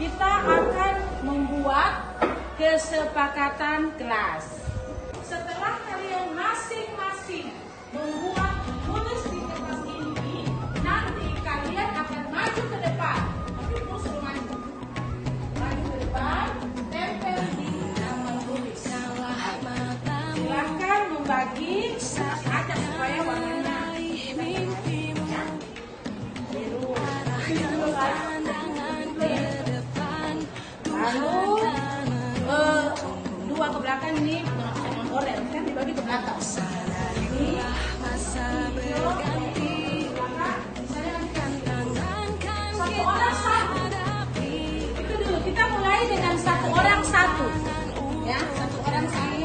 kita akan membuat kesepakatan kelas. Setelah kalian masing-masing membuat tulis di kertas ini, nanti kalian akan maju ke depan. Tapi terus maju. Maju ke depan, tempel di nama tulis. Silakan membagi, ajak supaya warnanya ya. Biru. Lalu dua ke belakang ini dengan oranye kan dibagi ke belakang. Ini hijau, belakang. Misalnya satu orang satu. Itu dulu kita mulai dengan satu orang satu. Ya, satu orang satu.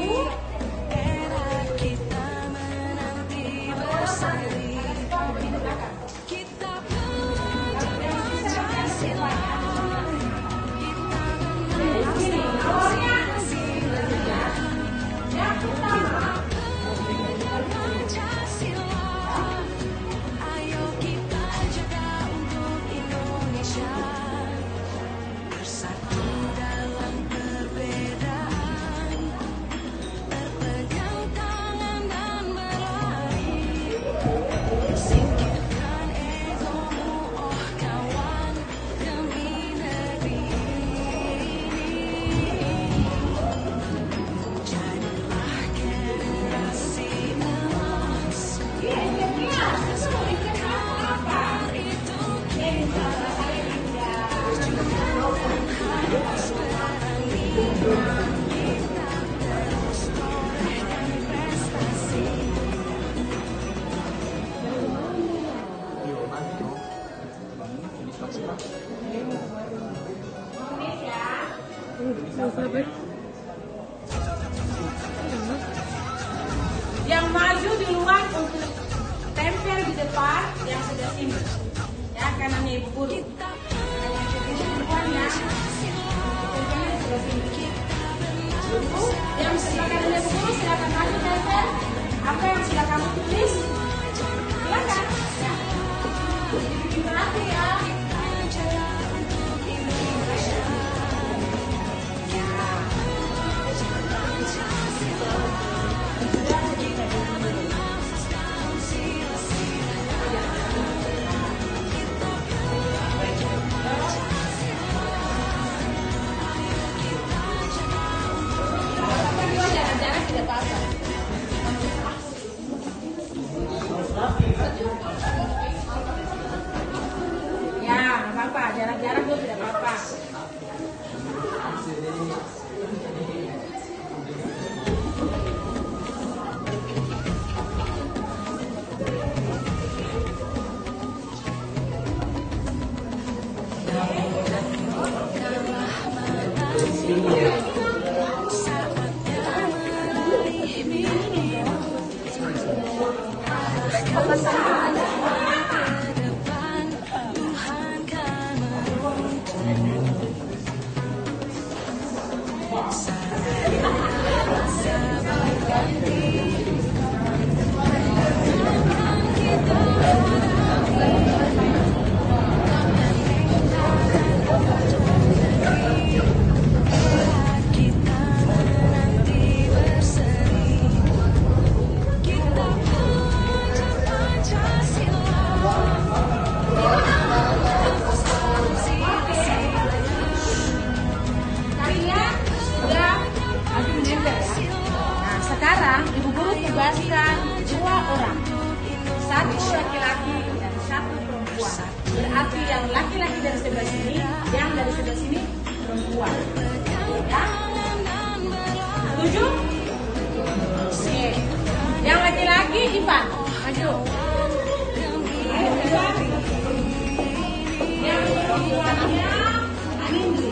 Yang maju duluan untuk tempel di depan yang sebelah sini. Ya, kanannya Ibu Guru. Yang sebelah kanannya Ibu Guru silakan maju tempel. Apa yang sudah kamu tulis? Silakan. Ya. Dibikin rapi ya. Ya, nggak apa-apa. Jarak-jarak dulu tidak apa-apa. Ibu Guru tugaskan 2 orang, 1 laki-laki dan 1 perempuan. Berarti yang laki-laki dari sebelah sini, yang dari sebelah sini perempuan. Ya? Setuju? Oke. Yang laki-laki Ivan, maju. Ayo Ivan. Yang perempuannya Anindri.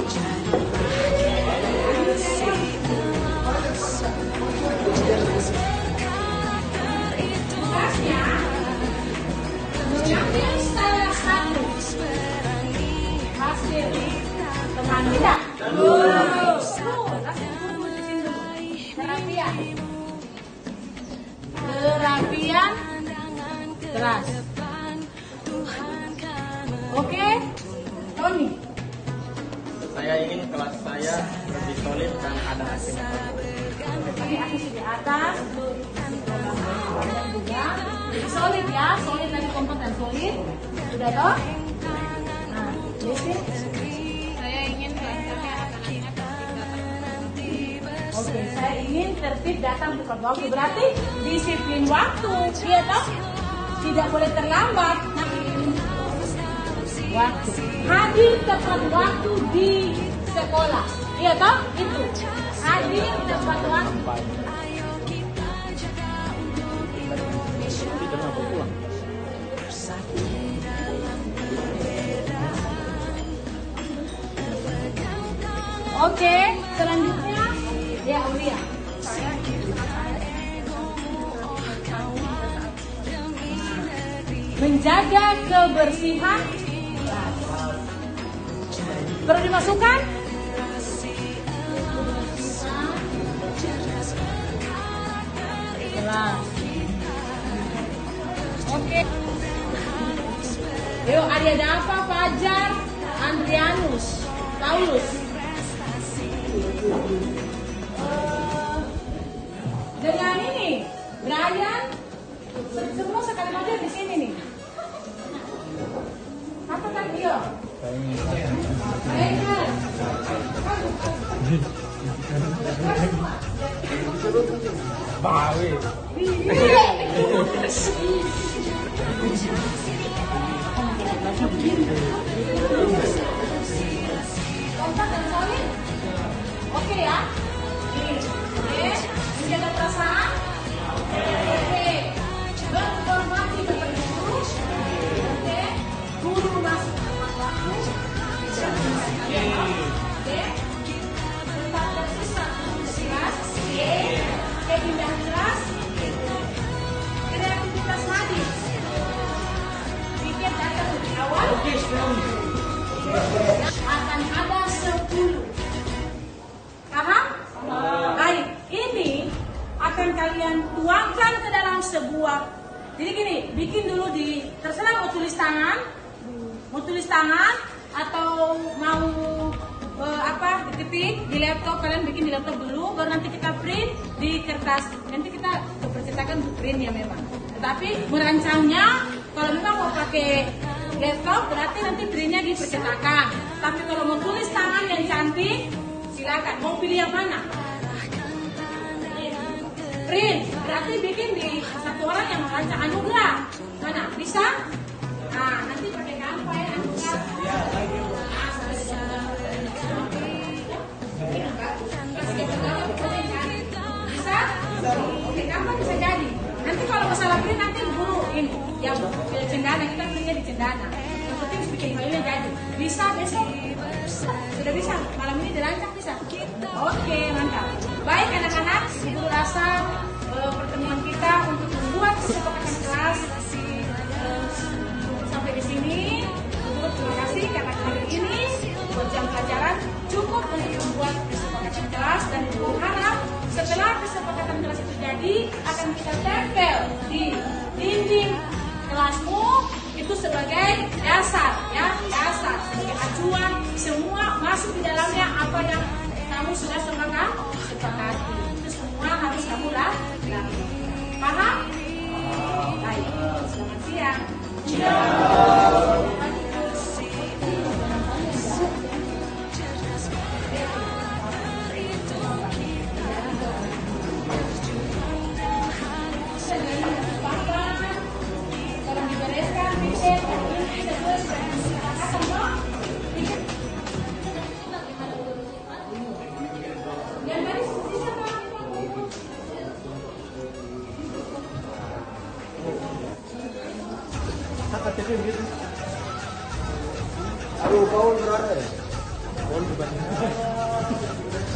Mengambil salah satu hasil teman kita. Kerapian keras. lebih solid dan ada hasilnya. Ini asis di atas, dan juga solid ya, solid dari kompeten solid, sudah toh? Nah, jadi Saya ingin belajarnya anak-anak oke, saya ingin tertib datang tepat waktu, berarti disiplin waktu, iya toh? Tidak boleh terlambat. Nah, waktu hadir tepat waktu di sekolah, iya toh? Itu hadir tepat waktu. Tidak mau pulang. Oke, selanjutnya ya Aulia. Menjaga kebersihan. Perlu dimasukkan? Jelas. Oke. Yuk, ada apa? Fajar, Andrianus, Paulus. Dengan ini, Brian, semua sekali aja di sini nih. Apa kan dia? Bawi. Kompak dan solid. Oke ya. Oke. Menjaga perasaan. Oke. Berhormati kepada guru. Oke. Guru masuk tepat waktu. Oke. Tetap bersisa kelas. Oke. Pindah kelas. Kreativitas hadir. Pikir datang lebih awal. Akan ada 10. Paham? Baik, ini akan kalian tuangkan ke dalam sebuah. Jadi gini, bikin dulu di terserah mau tulis tangan atau mau diketik di laptop, kalian bikin di laptop dulu, baru nanti kita print di kertas. Nanti kita percetakan print ya memang. Tetapi merancangnya kalau memang mau pakai laptop berarti nanti printnya di percetakan. Tapi kalau mau tulis tangan yang cantik, silakan. Mau pilih yang mana? Print. Berarti bikin di satu orang yang merancang anugerah. Mana? Bisa? Nah, nanti pakai kanva ya anugerah. Bisa? Oke, kanva bisa jadi. Nanti kalau masalah print nanti guru ini yang Cendana, kita printnya di Cendana. Yang penting bikin filenya jadi. Bisa besok? Sudah bisa? Malam ini dirancang bisa? Oke, mantap. Baik anak-anak, ibu rasa pertemuan kita untuk membuat kesepakatan kelas sampai di sini. Terima kasih karena hari ini buat jam pelajaran cukup untuk membuat kesepakatan kelas, dan ibu harap setelah kesepakatan kelas itu jadi akan kita tempel di dinding kelasmu itu sebagai dasar ya, dasar sebagai acuan, semua masuk di dalamnya apa yang kamu sudah sepakati, itu semua harus kamu lakukan. Paham? Baik, selamat siang. Tolong dibereskan, bikin, yang tadi seperti siapa? Aduh, Paul berada ya?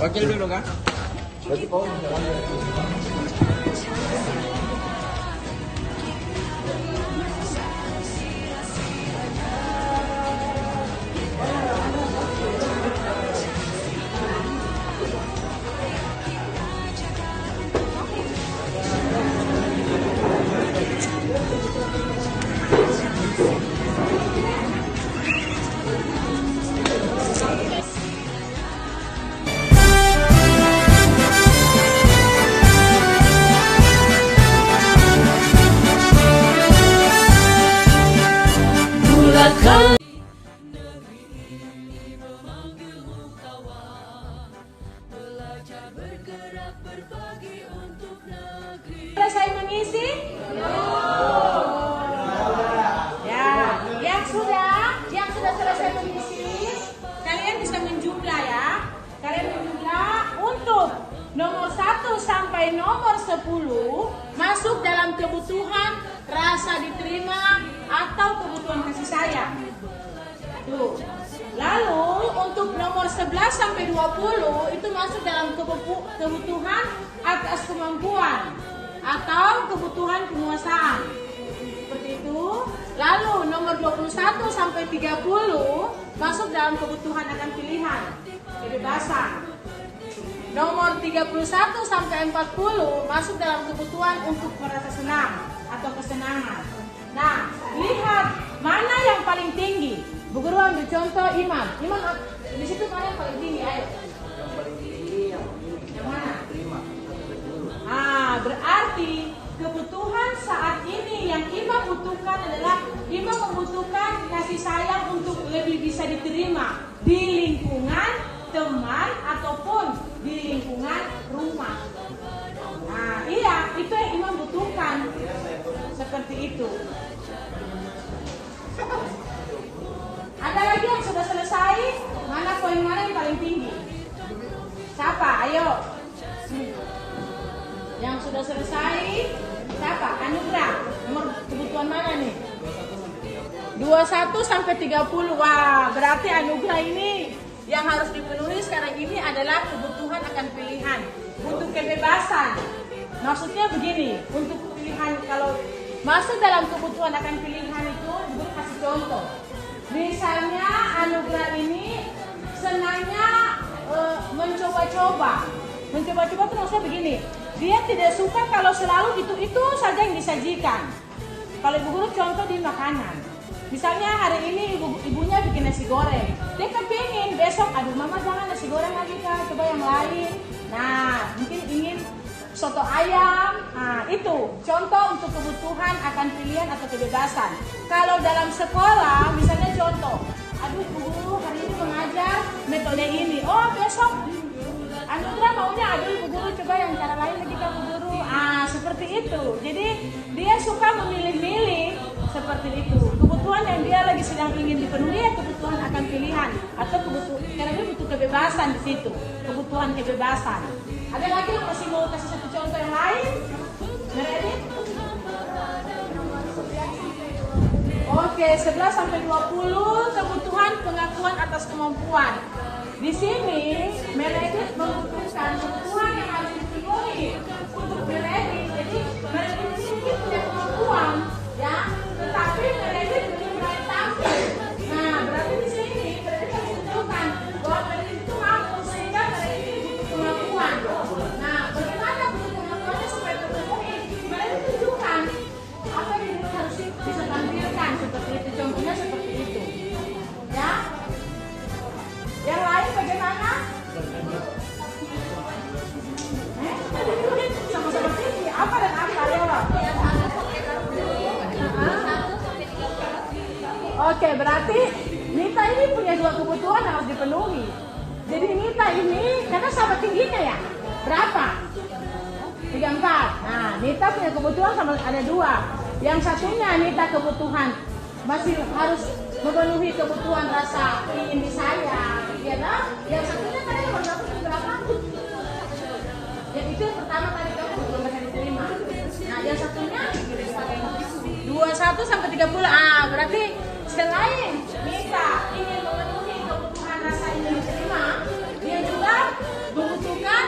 Wakil dulu kan? Berarti Paul berada. Selesai mengisi? Ya, yang sudah selesai mengisi, kalian bisa menjumlah ya. Kalian menjumlah untuk nomor 1 sampai nomor 10 masuk dalam kebutuhan rasa diterima atau kebutuhan kasih sayang. Tuh. Lalu untuk nomor 11 sampai 20 itu masuk dalam kebutuhan atas kemampuan atau kebutuhan penguasaan. Seperti itu. Lalu nomor 21 sampai 30 masuk dalam kebutuhan akan pilihan, kebebasan. Nomor 31 sampai 40 masuk dalam kebutuhan untuk merasa senang atau kesenangan. Nah, lihat mana yang paling tinggi. Bu Guru ambil contoh Imam. Imam di situ mana yang paling tinggi? Ayo. Yang paling tinggi yang mana? terima. Berarti kebutuhan saat ini yang Imam butuhkan adalah Imam membutuhkan kasih sayang untuk lebih bisa diterima di lingkungan teman ataupun di lingkungan rumah. Nah, iya, itu yang Imam butuhkan. Seperti itu. Ada lagi yang sudah selesai? Mana poin mana yang paling tinggi? Siapa? Ayo. Yang sudah selesai? Siapa? Anugrah. Nomor kebutuhan mana nih? 21 sampai 30. Wah, berarti anugerah ini yang harus dipenuhi sekarang ini adalah kebutuhan akan pilihan. Untuk kebebasan. Maksudnya begini, untuk pilihan kalau masuk dalam kebutuhan akan pilihan itu, Ibu kasih contoh. Misalnya anugerah ini senangnya mencoba-coba. Mencoba-coba itu maksudnya begini. Dia tidak suka kalau selalu itu saja yang disajikan. Kalau Ibu Guru contoh di makanan. Misalnya hari ini ibunya bikin nasi goreng. Dia kepingin besok, aduh mama jangan nasi goreng lagi kak, coba yang lain. Nah, mungkin ingin soto ayam. Nah, itu contoh untuk kebutuhan akan pilihan atau kebebasan. Kalau dalam sekolah, misalnya contoh, aduh Bu Guru hari ini mengajar metode ini. Oh, besok anugerah maunya, aduh Bu Guru coba yang cara lain lagi Kak Bu Guru. Seperti itu. Jadi dia suka memilih-milih seperti itu. Kebutuhan yang dia lagi sedang ingin dipenuhi ya kebutuhan akan pilihan atau kebutuhan karena dia butuh kebebasan di situ. Kebutuhan kebebasan. Ada lagi yang masih mau kasih satu contoh yang lain? Ready? Oke, 11 sampai 20 kebutuhan pengakuan atas kemampuan. Di sini Meredith membutuhkan kebutuhan yang harus dipenuhi untuk Meredith. Jadi Meredith ini mungkin punya kemampuan, ya, tetapi Meredith belum berani tampil. Nah, berarti di sini Meredith harus tunjukkan bahwa Meredith itu mampu sehingga Meredith ini butuh pengakuan. Nah, bagaimana butuh pengakuannya supaya terpenuhi? Meredith tunjukkan apa yang Meredith harus bisa tampilkan seperti itu. Contohnya seperti itu, ya. Yang lain bagaimana? Sama-sama tinggi. Apa dan apa? Oke, berarti Nita ini punya dua kebutuhan yang harus dipenuhi. Jadi Nita ini, karena sama tingginya ya, berapa? 34. Nah, Nita punya kebutuhan sama ada dua. Yang satunya Nita kebutuhan masih harus memenuhi kebutuhan rasa ingin disayang. Ya, nah, yang satunya tadi nomor berapa? Yang itu yang pertama tadi kamu belum bisa diterima. Nah, yang satunya 21 sampai 30. Berarti selain Nita ingin memenuhi kebutuhan rasa ingin diterima, dia juga membutuhkan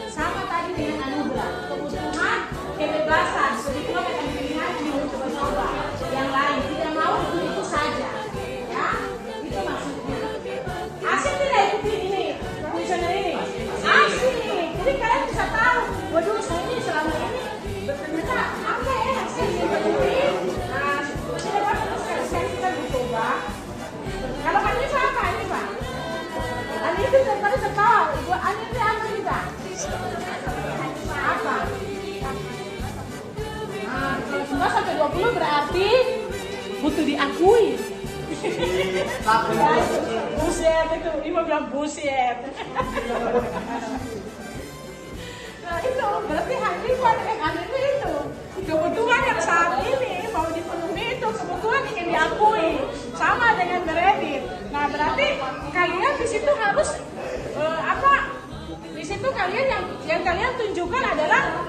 sama tadi dengan anugerah, kebutuhan kebebasan, kebutuhan akan pilihan di mencoba-coba yang lain. Tidak mau itu saja, ya, itu maksudnya. Asik tidak ikuti ini, kuesioner ini? Asik. Jadi kalian bisa tahu, waduh saya ini selama ini ternyata apa ya hasil yang dipenuhi. Nah, tidak apa-apa sekali kita mencoba. Kalau kan ini apa ini Pak? Ani itu tadi tertawa. Ani itu apa juga? Apa? Nah, kalau 11 sampai 20 berarti butuh diakui. Buset itu, Ima bilang buset. itu berarti hari itu kebutuhan yang saat ini mau dipenuhi itu kebutuhan ingin diakui sama dengan beredit. Nah berarti kalian di situ harus di situ kalian yang kalian tunjukkan adalah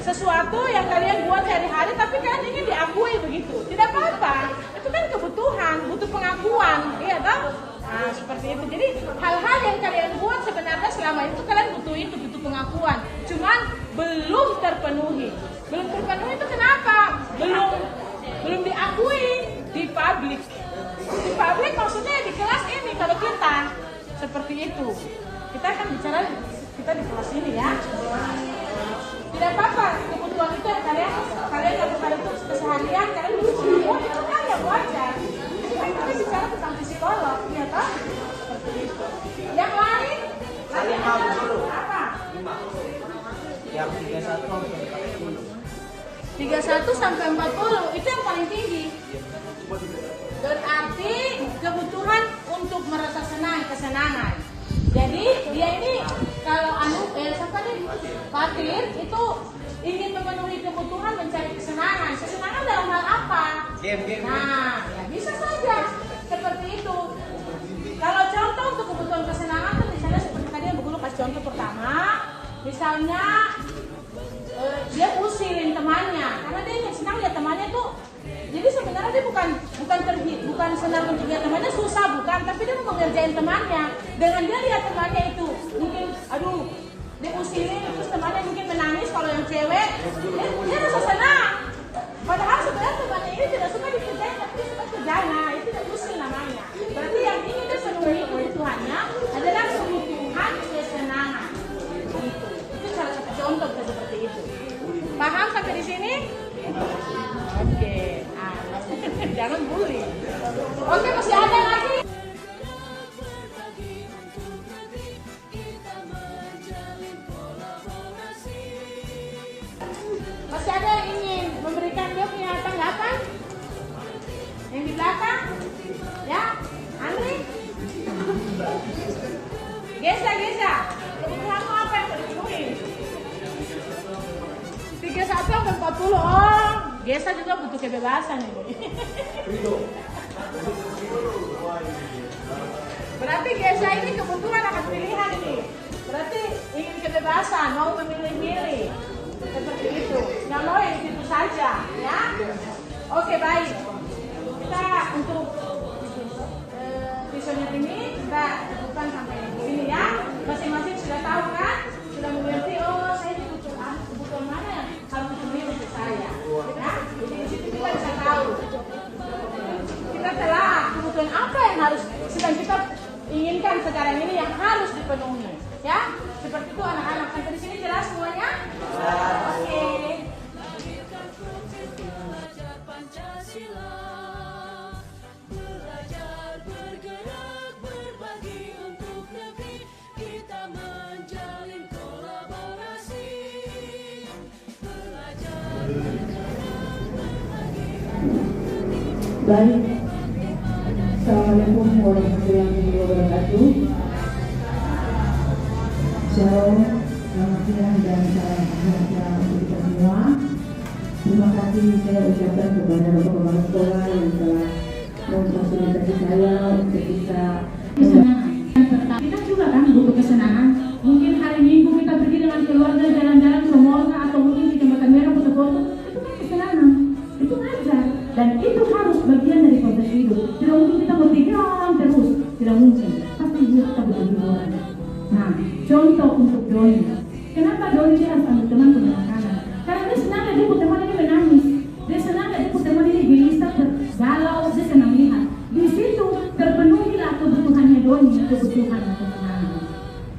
sesuatu yang kalian buat hari-hari tapi kalian ingin diakui begitu. Tidak apa-apa, itu kan kebutuhan, butuh pengakuan, iya toh? Nah seperti itu. Jadi hal-hal yang kalian buat sebenarnya selama itu kalian butuh pengakuan. Cuman belum terpenuhi. Belum terpenuhi itu kenapa? Belum diakui di publik. Di publik maksudnya di kelas ini kalau kita seperti itu. Kita akan bicara kita di kelas ini ya. Tidak apa-apa, kebutuhan itu yang kalian lakukan itu keseharian, kalian butuh itu kan yang wajar. Kita bicara tentang psikolog, ya toh? Seperti itu. Yang lain? Saling mau dulu. Apa? 5. Yang 31 sampai 40 itu yang paling tinggi. Berarti kebutuhan untuk merasa senang, kesenangan. Jadi dia ini kalau siapa nih? Fatir itu ingin memenuhi kebutuhan mencari kesenangan. Kesenangan dalam hal apa? Game. Nah, ya bisa saja seperti itu. Kalau contoh untuk kebutuhan kesenangan kan misalnya seperti tadi yang Guru kasih contoh pertama, misalnya dia usilin temannya karena dia senang lihat temannya tuh. Jadi sebenarnya dia bukan senang untuk lihat temannya, susah bukan, tapi dia mau mengerjain temannya. Dengan dia lihat temannya itu mungkin dia usilin terus temannya mungkin menangis kalau yang cewek, dia rasa senang. Padahal sebenarnya temannya ini tidak suka dikerjain tapi dia suka kerjain. Nah, itu tidak usil namanya. Berarti yang ingin terpenuhi kebutuhannya adalah kebutuhan kesenangan. Itu salah satu contoh seperti itu. Paham sampai di sini? Oke. Jangan bully. Oke, masih ada lagi? Masih ada yang ingin memberikan dia punya tanggapan? Yang di belakang? Ya? Andri? Gesa. Kebutuhanmu apa yang dipenuhi? 31 sampai 40. Oh, Gesa juga butuh kebebasan ini. Berarti Gesa ini kebutuhan akan pilihan ini. Berarti ingin kebebasan, mau memilih-milih. Seperti itu. Nggak mau yang itu saja, ya. Oke, baik. Kita untuk visioner ini kita cukupkan sampai di sini ya. Masing-masing sudah tahu kan? Sudah mengerti, oh saya dibutuhkan kebutuhan mana yang harus dipenuhi untuk saya. Ya? Jadi di situ kita bisa tahu. Kita telah kebutuhan apa yang harus sedang kita inginkan sekarang ini yang harus dipenuhi. Ya, seperti itu anak-anak. Sampai di sini jelas semuanya? Oke. Baik, Assalamualaikum warahmatullahi wabarakatuh. Shalom, selamat siang dan salam sejahtera untuk kita semua. Terima kasih saya ucapkan kepada Bapak Sekolah yang telah memfasilitasi saya untuk bisa kesenangan. Kita juga kan butuh kesenangan. Mungkin hari Minggu kita pergi dengan keluarga jalan-jalan ke mall atau mungkin di jembatan merah foto-foto, itu kan kesenangan, itu wajar. Dan itu harus bagian dari proses hidup. Tidak mungkin kita berpikiran terus, tidak mungkin. Pasti kita butuh hiburan. Nah, contoh untuk Doni. Kenapa Doni dia harus ambil teman punya makanan? Karena dia senang dia ikut teman ini menangis. Dia senang dia ikut teman ini gelisah, galau, dia senang lihat. Di situ terpenuhilah kebutuhannya Doni, kebutuhan kesenangan.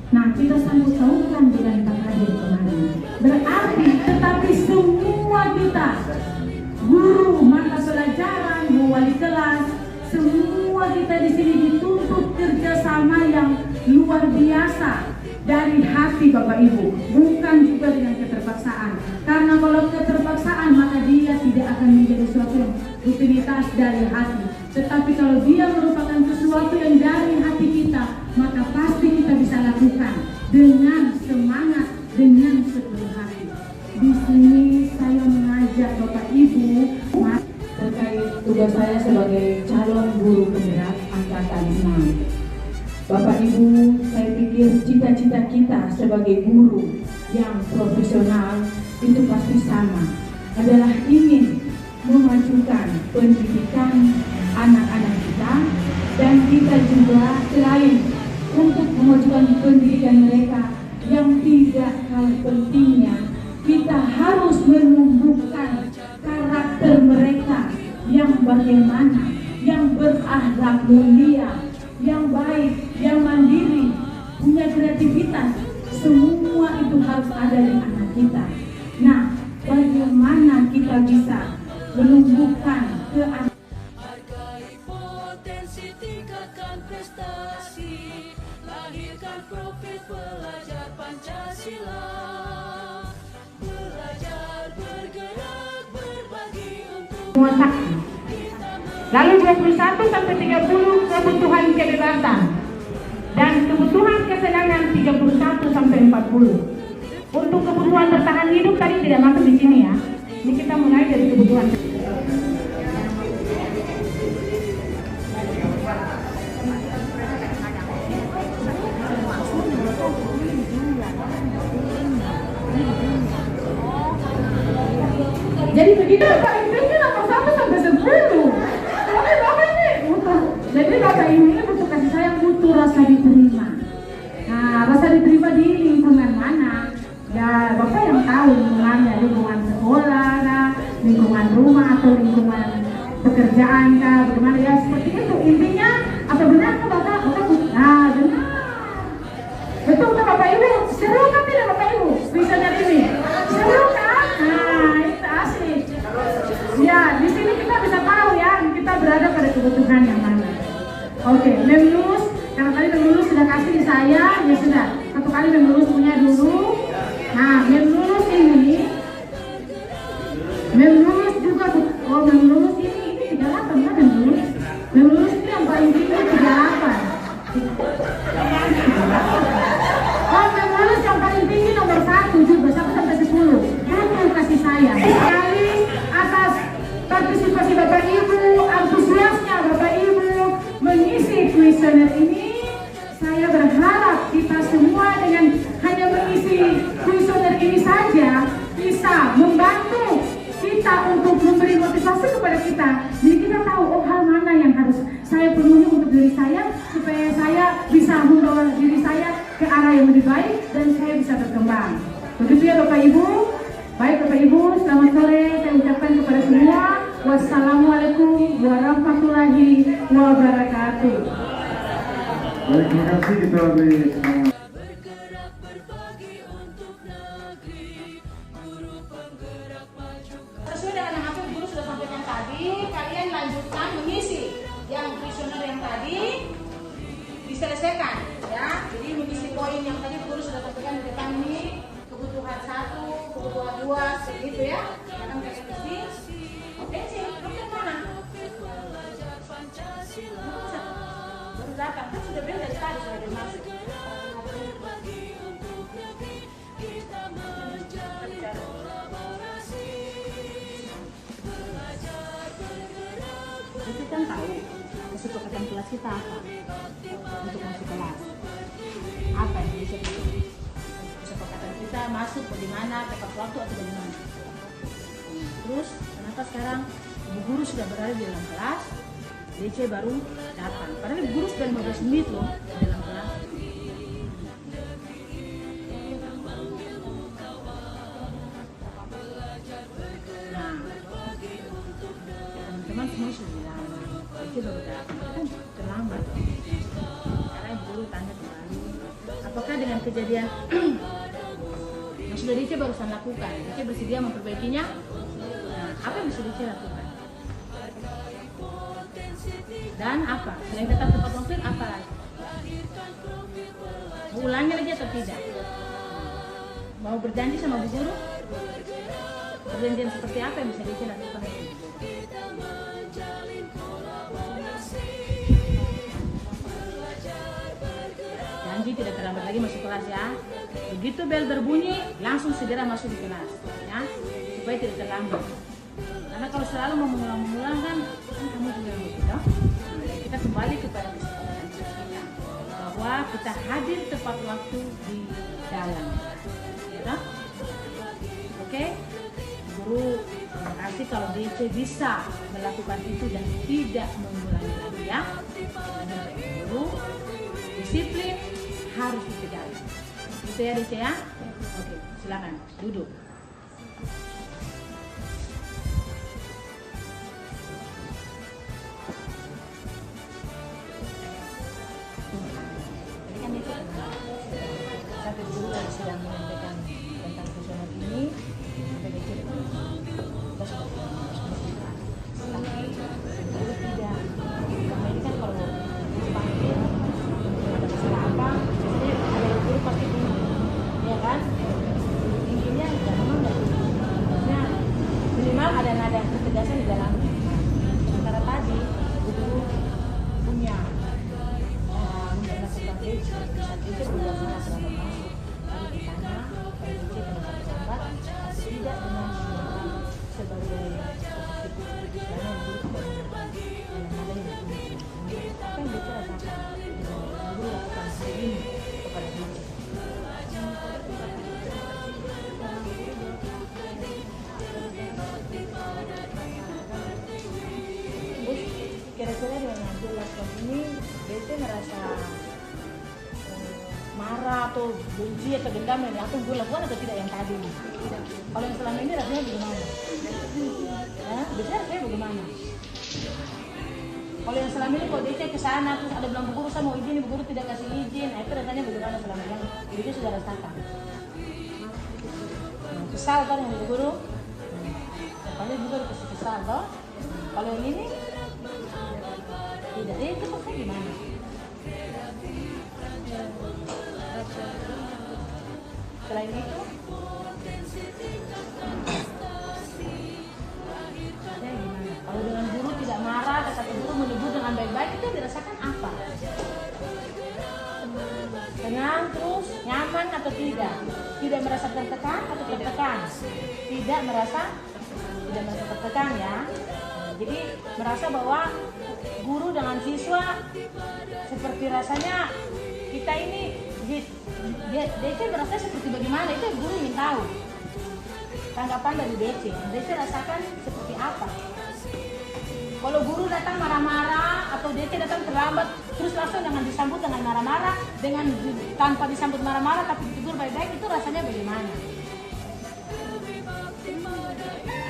Nah, kita sanggup tahukan dengan takdir kemarin. Berarti, tetapi semua kita guru, mata pelajaran, wali kelas, semua kita di sini dituntut kerjasama yang luar biasa dari hati Bapak Ibu, bukan juga dengan keterpaksaan. Karena kalau keterpaksaan maka dia tidak akan menjadi sesuatu yang rutinitas dari hati. Tetapi kalau dia merupakan sesuatu yang dari hati kita, maka pasti kita bisa lakukan dengan semangat, dengan sepenuhnya. tingkatan 6. Bapak Ibu, saya pikir cita-cita kita sebagai guru yang profesional itu pasti sama, adalah ingin memajukan pendidikan anak-anak kita, dan kita juga selain untuk memajukan pendidikan mereka, yang tidak kalah pentingnya kita harus menumbuhkan karakter mereka yang bagaimana, yang berakhlak mulia, yang baik, yang mandiri, punya kreativitas. Semua itu harus ada di anak kita. Nah, bagaimana kita bisa menumbuhkan ke anak? Hargai potensi, tingkatkan prestasi, lahirkan profil pelajar Pancasila. Belajar, bergerak, berbagi untuk Semua saksi. Lalu 21 sampai 30 kebutuhan kebebasan dan kebutuhan kesenangan 31 sampai 40. Untuk kebutuhan bertahan hidup tadi tidak masuk di sini ya. Ini kita mulai dari kebutuhan. Jadi begitu Pak, intinya nomor 1 sampai 10. Tapi Bapak ini butuh. Jadi Bapak ini butuh kasih sayang, butuh rasa diterima. Nah, rasa diterima di lingkungan mana? Ya Bapak yang tahu lingkungannya, lingkungan sekolah kah, lingkungan rumah atau lingkungan pekerjaan kah, bagaimana ya, seperti itu. Intinya apa benar kah Bapak? Nah, benar. Betul kan Bapak Ibu? Seru kan tidak Bapak Ibu? Misalnya ini. Seru kan? Nah, itu asik. Ya, di sini kita bisa tahu ya, kita berada pada kebutuhan yang mana. Oke, mem lulus, karena tadi mem lulus sudah kasih di saya, ya sudah. Satu kali mem lulus punya dulu. Nah, mem lulus ini, mem lulus juga, oh mem lulus ini 38 kan mem lulus. Mem lulus itu yang paling tinggi 38. Oh, mem lulus yang paling tinggi nomor 1 juga, 1 sampai 10. Itu kasih sayang. Sekali atas partisipasi Bapak Ibu, antusiasnya Bapak Ibu mengisi kuesioner ini. Saya berharap kita semua dengan hanya mengisi kuesioner ini saja bisa membantu kita untuk memberi motivasi kepada kita. Jadi kita tahu, oh hal mana yang harus saya penuhi untuk diri saya supaya saya bisa membawa diri saya ke arah yang lebih baik dan saya bisa berkembang. Begitu ya Bapak Ibu. Baik Bapak Ibu, selamat sore. Saya ucapkan kepada semua, wassalamualaikum warahmatullahi wabarakatuh. Baik, terima kasih kita bergerak, berbagi untuk negeri, guru penggerak maju. Sesuai dengan yang aku guru sudah sampaikan tadi, kalian lanjutkan mengisi yang kuesioner yang tadi diselesaikan ya. Jadi mengisi poin yang tadi guru sudah sampaikan di depan ini, kebutuhan 1, kebutuhan 2, segitu ya. Sekarang kalian isi. Oke sih, dokter mana? Baru datang, kan sudah bilang dari tadi sudah masuk. Kita kan tahu kesepakatan kelas kita apa untuk masuk kelas. Apa yang bisa kesepakatan kita masuk bagaimana, tepat waktu atau bagaimana. Terus kenapa sekarang ibu guru sudah berada di dalam kelas, DC baru datang. Padahal ibu guru sudah 15 menit loh di dalam kelas. Nah, teman-teman semua sudah bilang, DC baru datang, kan terlambat. Karena ibu guru tanya kembali, apakah dengan kejadian yang sudah DC barusan lakukan, DC bersedia memperbaikinya? Nah, apa yang bisa DC lakukan? Dan apa? Selain tetap tepat waktu, apa lagi? Mau ulangi lagi atau tidak? Mau berjanji sama bu guru? Perjanjian seperti apa yang bisa DC lakukan? Janji tidak terlambat lagi masuk kelas ya. Begitu bel berbunyi, langsung segera masuk di kelas ya, supaya tidak terlambat. Karena kalau selalu mau mengulang-mengulang kan kamu juga gitu. kita kembali kepada kesepakatan kita bahwa kita hadir tepat waktu di dalam. Ya? Oke? Guru terima kasih kalau DC bisa melakukan itu dan tidak mengulangi lagi ya. Guru disiplin harus ditegakkan. Gitu ya DC ya. Oke, silakan duduk. Tadi kan itu satu guru yang sedang menyampaikan tentang personal ini. Tapi tidak, karena ini kan kalau dipanggil ada masalah apa, biasanya ada yang guru pasti bingung, ya kan? Intinya memang nggak nah, minimal ada nada ketegasan di dalamnya. Sementara tadi guru punya melakukan itu, saat itu belum pernah selamat masuk. Tadi ditanya, kalau itu pendapat lambat, tidak dengan sebagai karena guru apa yang bisa rasakan guru lakukan hari ini kepada guru. Terus kira-kira dengan ngambil laptop ini, BT merasa marah atau benci atau dendam yang aku gue lakukan atau tidak yang tadi? Tidak. Kalau yang selama ini rasanya bagaimana? Biasanya rasanya bagaimana? Kalau yang selama ini kalau dia ke sana terus ada bilang bu guru saya mau izin, bu guru tidak kasih izin, nah itu rasanya bagaimana selama ini? Jadi dia sudah rasakan. Kesal kan dengan bu guru? Apalagi bu guru kasih kesal toh? Kalau yang ini tidak, itu maksudnya gimana? Selain itu, kalau dengan guru tidak marah, kata guru menegur dengan baik-baik, itu dirasakan apa? Tenang terus, nyaman atau tidak? Tidak merasa tertekan atau tertekan? Tidak merasa tertekan ya. Jadi merasa bahwa guru dengan siswa seperti rasanya kita ini DC merasa seperti bagaimana, itu guru ingin tahu tanggapan dari DC rasakan seperti apa. Kalau guru datang marah-marah atau DC datang terlambat terus langsung dengan disambut dengan marah-marah, dengan tanpa disambut marah-marah tapi ditegur baik-baik, itu rasanya bagaimana?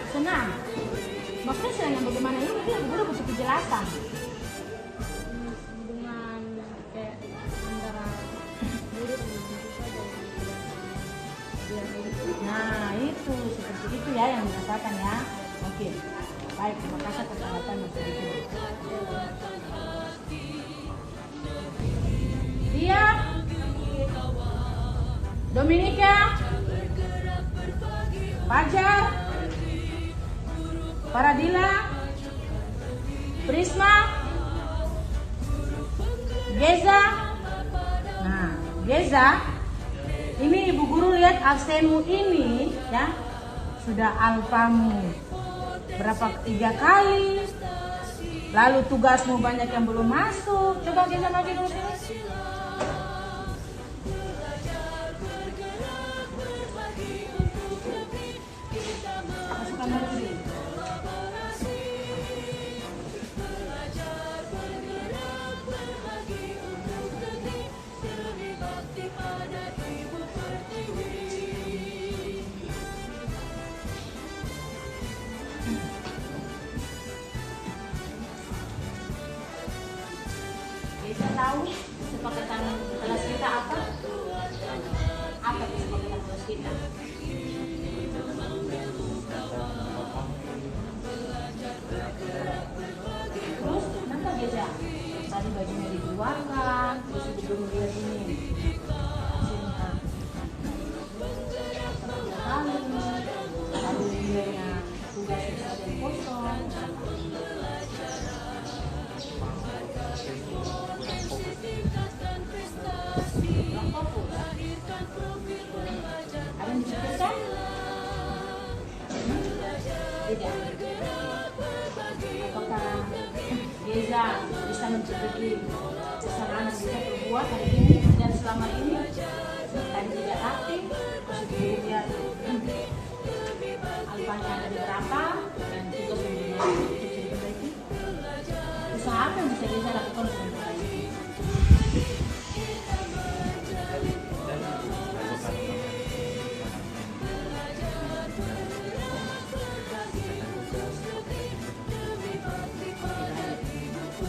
Senang. Maksudnya senang yang bagaimana ini mungkin guru butuh penjelasan. Dengan kayak antara guru dan siswa Nah itu seperti itu ya yang dirasakan ya. Oke, baik, terima kasih atas tanggapan Mas Diki. Dia Dominika, Fajar, Paradila, Prisma, Geza. Nah, Geza, ini ibu guru lihat absenmu ini ya, sudah alfamu berapa 3 kali, lalu tugasmu banyak yang belum masuk. Coba Geza maju dulu sini. Masuk kamar dulu. Kita tahu kesepakatan kelas kita apa? Apa kesepakatan kelas kita? Terus kenapa Geza? Tadi bajunya dikeluarkan, terus ibu lihat ini. Lalu dia tugas ada yang kosong. diperbaiki? Usaha apa yang bisa Geza lakukan untuk memperbaiki?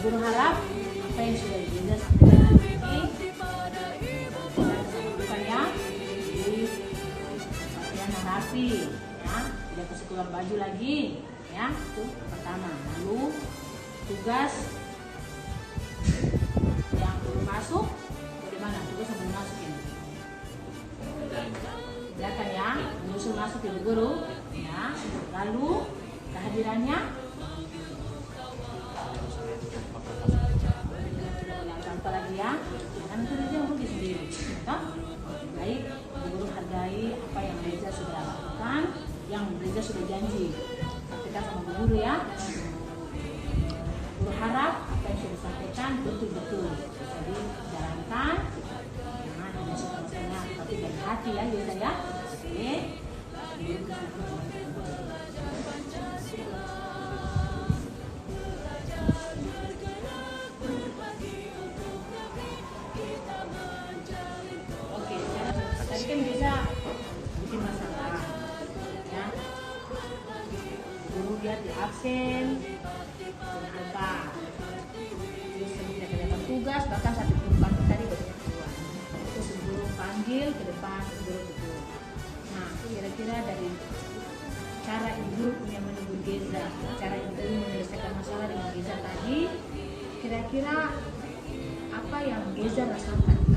Guru harap apa yang sudah Geza sampaikan hari ini bukan ya, jadi pakaian yang rapi ya, tidak kasih keluar baju lagi ya, itu pertama. Lalu tugas yang belum masuk bagaimana? Tugas yang belum masuk ini silakan ya, menyusul masuk ibu guru ya. Lalu kehadirannya apa lagi ya, karena itu dia rugi sendiri. Baik, ibu guru hargai apa yang Geza sudah lakukan, yang Geza sudah janji. Sampaikan sama ibu guru ya. Guru harap apa yang sudah disampaikan betul-betul bisa dijalankan, jangan hanya setengah-setengah, tapi dari hati ya Geza ya. Oke. Oke, tadi kan Geza bikin masalah ya. Guru lihat di absen apa, terus tidak kelihatan tugas, bahkan satu guru panggil tadi baru keluar, terus guru panggil ke depan guru betul. Nah, kira-kira dari cara ibu guru punya menegur Geza, cara ibu guru menyelesaikan masalah dengan Geza tadi, kira-kira apa yang Geza rasakan tadi?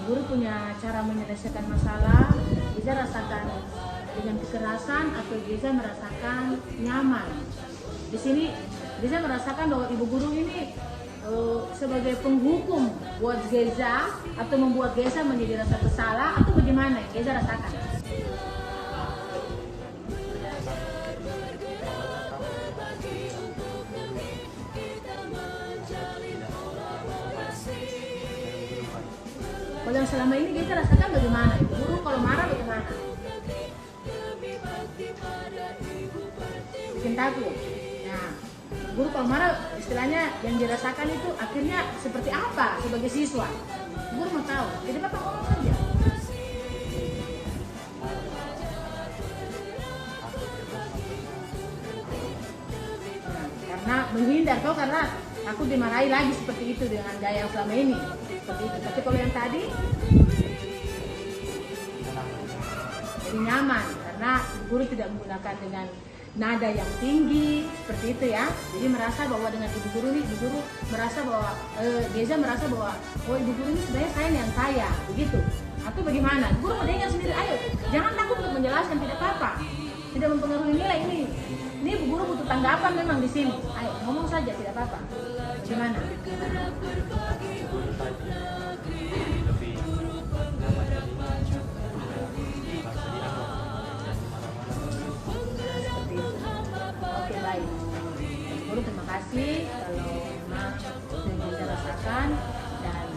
Guru punya cara menyelesaikan masalah, Geza rasakan dengan kekerasan atau Geza merasakan nyaman. Di sini Geza merasakan bahwa ibu guru ini sebagai penghukum buat Geza atau membuat Geza menjadi rasa bersalah atau bagaimana yang Geza rasakan? Kalau yang selama ini Geza rasakan bagaimana? Ibu guru kalau marah bagaimana? Bikin takut. Nah, guru kalau marah istilahnya yang dirasakan itu akhirnya seperti apa sebagai siswa? Guru mau tahu. Jadi Bapak ngomong saja. Nah, karena menghindar kau karena aku dimarahi lagi seperti itu dengan gaya yang selama ini. Seperti itu. Tapi kalau yang tadi jadi nyaman karena guru tidak menggunakan dengan nada yang tinggi seperti itu ya. Jadi merasa bahwa dengan ibu guru ini, ibu guru merasa bahwa Geza merasa bahwa oh ibu guru ini sebenarnya saya yang saya begitu. Atau bagaimana? Guru mendengar sendiri, ayo jangan takut untuk menjelaskan, tidak apa-apa, tidak mempengaruhi nilai ini. Ini ibu guru butuh tanggapan memang di sini. Ayo ngomong saja, tidak apa-apa. Gimana? Oke, baik. Guru terima kasih kalau memang yang Geza rasakan, dan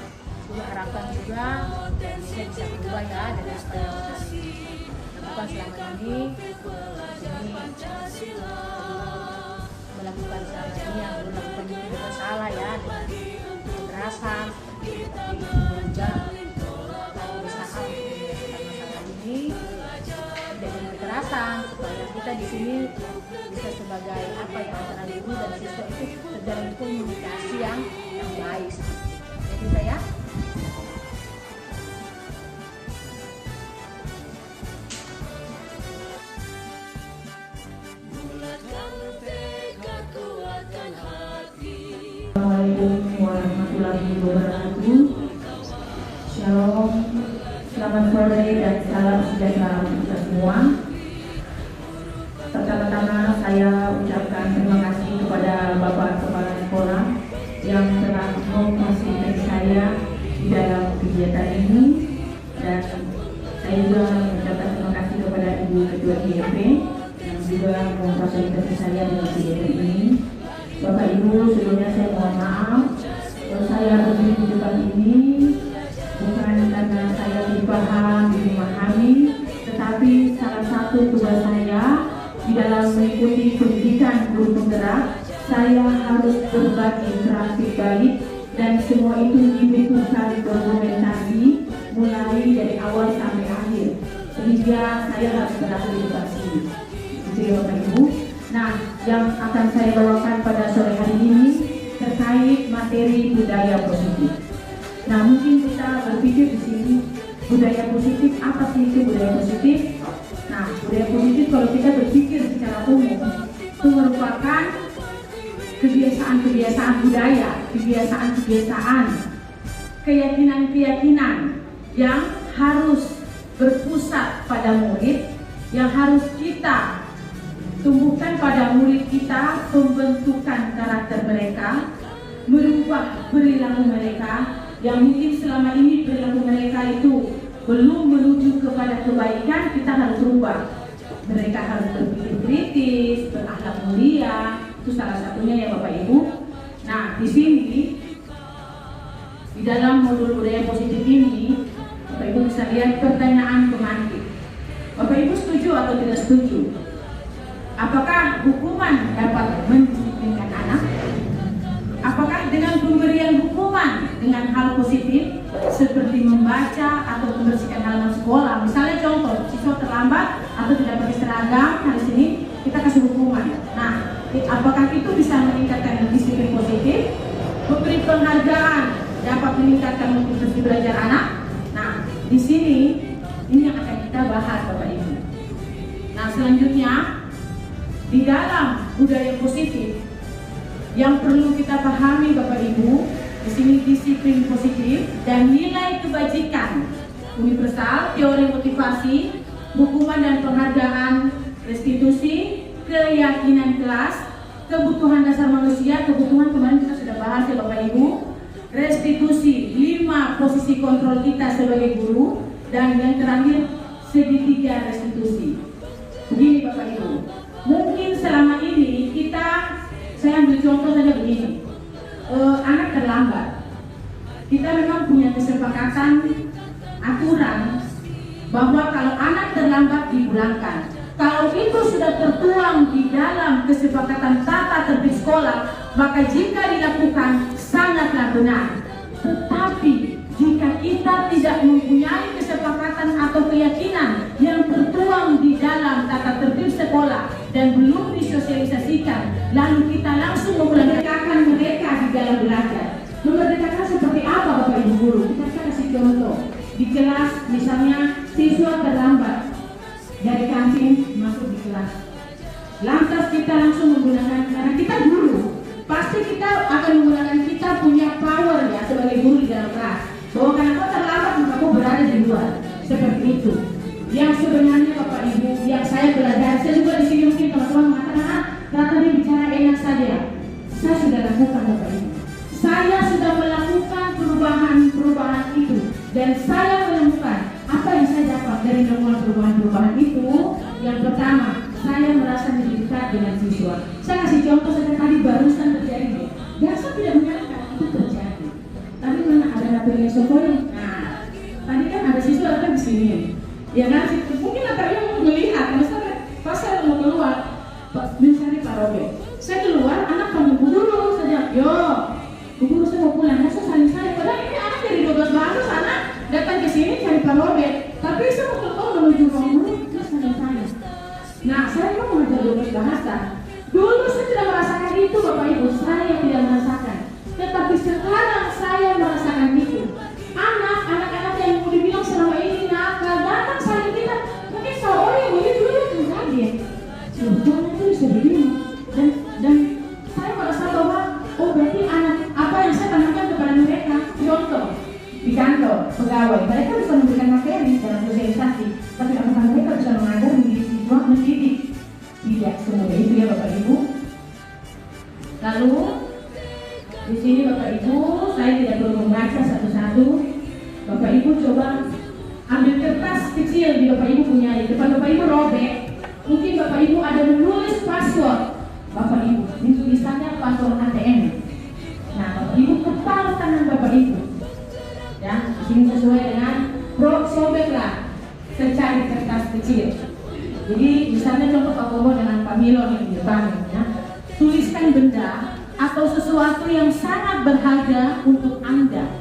guru harapkan juga Geza bisa berubah ya dari apa yang sudah dilakukan selama ini. Melakukan selama ini yang guru lakukan itu juga salah ya, dengan kekerasan, tapi juga berusaha untuk menyelesaikan masalah ini dengan kekerasan supaya kita di sini bisa sebagai apa yang antara guru dan siswa itu terjalin komunikasi yang baik. Jadi saya Assalamualaikum warahmatullahi wabarakatuh. Shalom, selamat sore dan salam sejahtera untuk kita semua. Pertama-tama saya ucapkan terima kasih kepada Bapak Kepala Sekolah yang telah memfasilitasi saya di dalam kegiatan ini, dan saya juga mengucapkan terima kasih kepada Ibu Ketua GMP yang juga memfasilitasi saya dalam kegiatan ini. Bapak Ibu, sebelumnya saya mohon maaf kalau saya berdiri di depan ini dipaham, dipahami, tetapi salah satu tugas saya di dalam mengikuti pendidikan guru penggerak, saya harus berbagi praktik baik dan semua itu dibutuhkan dokumentasi mulai dari awal sampai akhir, sehingga saya harus beradaptasi. Jadi Bapak Ibu, nah yang akan saya bawakan pada sore hari ini terkait materi budaya positif. Nah mungkin kita berpikir di sini budaya positif, apa sih itu budaya positif? Nah budaya positif kalau kita berpikir secara umum itu merupakan kebiasaan-kebiasaan budaya, kebiasaan-kebiasaan, keyakinan-keyakinan yang harus berpusat pada murid, yang harus kita tumbuhkan pada murid kita, pembentukan karakter mereka, merubah perilaku mereka, yang mungkin selama ini perilaku mereka itu belum menuju kepada kebaikan, kita harus rubah. Mereka harus berpikir kritis, berakhlak mulia, itu salah satunya ya Bapak Ibu. Nah di sini di dalam modul budaya positif ini, Bapak Ibu bisa lihat pertanyaan pemantik. Bapak Ibu setuju atau tidak setuju? Apakah hukuman dapat mendisiplinkan anak? Apakah dengan pemberian hukuman dengan hal positif seperti membaca atau membersihkan halaman sekolah, misalnya contoh siswa terlambat atau tidak pakai seragam, hari sini kita kasih hukuman. Nah, apakah itu bisa meningkatkan disiplin positif? Memberi penghargaan dapat meningkatkan motivasi belajar anak? Nah, di sini ini yang akan kita bahas Bapak Ibu. Nah, selanjutnya di dalam budaya positif yang perlu kita pahami Bapak Ibu, di sini disiplin positif dan nilai kebajikan universal, teori motivasi, hukuman dan penghargaan, restitusi, keyakinan kelas, kebutuhan dasar manusia, kebutuhan kemarin kita sudah bahas ya Bapak Ibu, restitusi, 5 posisi kontrol kita sebagai guru, dan yang terakhir segitiga restitusi. Begini Bapak Ibu, mungkin selama ini saya ambil contoh saja begini, anak terlambat, kita memang punya kesepakatan aturan bahwa kalau anak terlambat dipulangkan. Kalau itu sudah tertuang di dalam kesepakatan tata tertib sekolah, maka jika dilakukan sangatlah benar. Tetapi jika kita tidak mempunyai kesepakatan atau keyakinan yang tertuang di dalam tata tertib sekolah dan belum disosialisasikan, lalu kita langsung memerdekakan mereka di dalam belajar. Memerdekakan seperti apa Bapak Ibu Guru? Kita kasih contoh. Di kelas misalnya siswa terlambat dari kantin masuk di kelas, lantas kita langsung menggunakan, karena kita guru, pasti kita akan menggunakan, kita punya power ya sebagai guru di dalam kelas, bahwa karena kau terlambat maka kau berada di luar, seperti itu. Yang sebenarnya Bapak Ibu, yang saya belajar, saya juga di sini mungkin teman-teman mengatakan, rata dia bicara enak saja. Saya sudah lakukan Bapak Ibu. Saya sudah melakukan perubahan itu, dan saya menemukan apa yang saya dapat dari melakukan perubahan itu. Yang pertama, saya merasa lebih dekat dengan siswa. Saya kasih contoh saja tadi barusan terjadi. Dan saya tidak menyangka itu terjadi. Tadi mana ada materinya Sokori? Nah, tadi kan ada siswa datang di sini. Ya kan, mungkin antaranya mau melihat, misalnya pas saya mau keluar, misalnya Pak Robert, saya keluar, anak panggil Bu Guru saja, yo, Bu Guru saya mau pulang, masa saling-saling, padahal ini anak dari 12 bahasa, anak datang ke sini cari Pak Robert, tapi saya mau keluar menuju ruang guru, dia saling-saling. Nah, saya mau mengajar 12 bahasa, dulu saya tidak merasakan itu Bapak Ibu, saya tidak merasakan, tetapi sekarang saya merasakan itu. Anak-anak yang mau dibilang selama ini nakal, datang saling kita, mungkin kalau orang yang boleh dulu kan kaget. Tuhan itu bisa begini, dan saya merasa bahwa oh berarti anak apa yang saya tanamkan kepada mereka, contoh di kantor pegawai, mereka bisa memberikan materi dalam sosialisasi, tapi apakah mereka bisa mengajar mendidik? Tidak semudah itu ya Bapak Ibu. Lalu di sini Bapak Ibu, saya tidak perlu membaca satu-satu. Bapak Ibu coba ambil kertas kecil di Bapak Ibu punya, di depan Bapak Ibu robek. Mungkin Bapak Ibu ada menulis password Bapak Ibu, ini tulisannya password ATM. Nah Bapak Ibu kepal tangan Bapak Ibu, ya, di sini sesuai dengan sobek Camilo yang di depan ya. Tuliskan benda atau sesuatu yang sangat berharga untuk Anda.